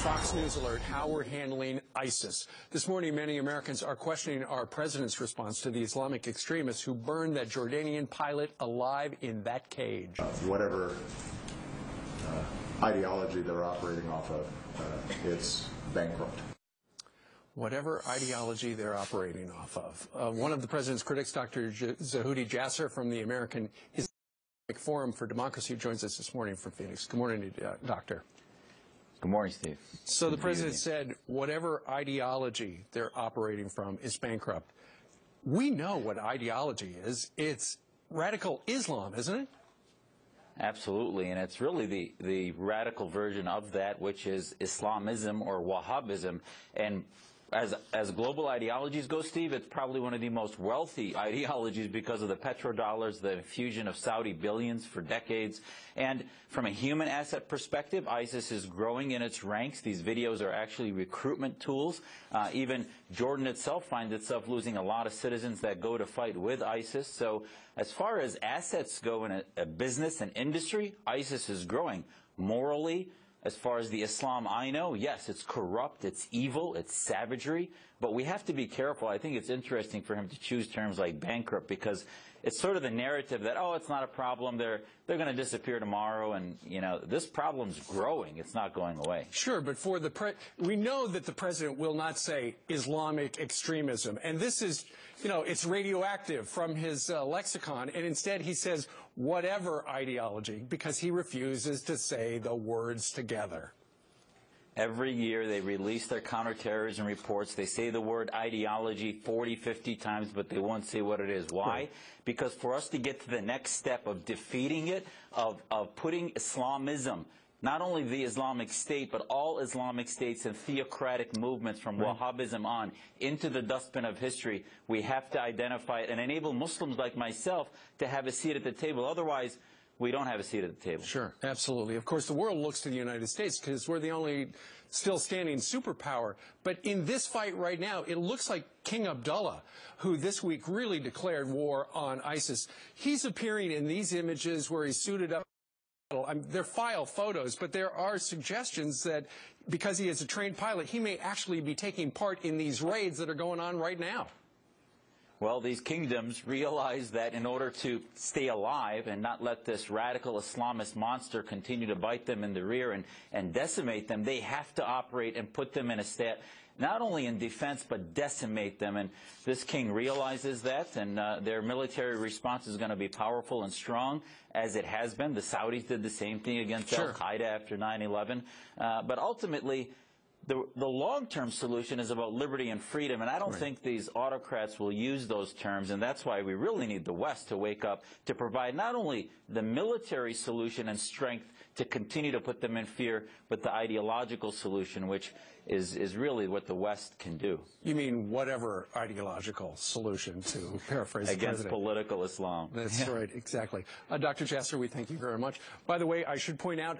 Fox News alert, how we're handling ISIS. This morning, many Americans are questioning our president's response to the Islamic extremists who burned that Jordanian pilot alive in that cage. Whatever ideology they're operating off of, it's bankrupt. Whatever ideology they're operating off of. One of the president's critics, Dr. Zahudi Jasser from the American Islamic Forum for Democracy, joins us this morning from Phoenix. Good morning, Doctor. Good morning, Steve. So the president said whatever ideology they're operating from is bankrupt. We know what ideology is. It's radical Islam, isn't it? Absolutely, and it's really the radical version of that, which is Islamism or Wahhabism. And as global ideologies go, Steve, it's probably one of the most wealthy ideologies because of the petrodollars, the infusion of Saudi billions for decades. And from a human asset perspective, ISIS is growing in its ranks. These videos are actually recruitment tools. Even Jordan itself finds itself losing a lot of citizens that go to fight with ISIS. So as far as assets go in a business and industry, ISIS is growing morally. As far as the Islam I know, yes, it's corrupt, it's evil, it's savagery, but we have to be careful. I think it's interesting for him to choose terms like bankrupt because it's sort of the narrative that, oh, it's not a problem, they're going to disappear tomorrow, and, you know, this problem's growing, it's not going away. Sure, but for the we know that the president will not say Islamic extremism, and this is, you know, it's radioactive from his lexicon, and instead he says whatever ideology because he refuses to say the words together. Every year they release their counterterrorism reports. They say the word ideology 40, 50 times, but they won't say what it is. Why? Right. Because for us to get to the next step of defeating it, of putting Islamism, not only the Islamic State, but all Islamic states and theocratic movements from Wahhabism on into the dustbin of history, we have to identify it and enable Muslims like myself to have a seat at the table. Otherwise, we don't have a seat at the table. Sure, absolutely. Of course, the world looks to the United States because we're the only still standing superpower. But in this fight right now, it looks like King Abdullah, who this week really declared war on ISIS, he's appearing in these images where he's suited up. They're file photos, but there are suggestions that because he is a trained pilot, he may actually be taking part in these raids that are going on right now. Well, these kingdoms realize that in order to stay alive and not let this radical Islamist monster continue to bite them in the rear and decimate them, they have to operate and put them in a state not only in defense but decimate them. And this king realizes that, and their military response is going to be powerful and strong, as it has been. The Saudis did the same thing against Al-Qaeda after 9/11. But ultimately, the long-term solution is about liberty and freedom, and I don't think these autocrats will use those terms, and that's why we really need the West to wake up to provide not only the military solution and strength to continue to put them in fear, but the ideological solution, which is really what the West can do. You mean whatever ideological solution, to paraphrase against the president. Political Islam. That's right, exactly. Dr. Jasser, we thank you very much. By the way, I should point out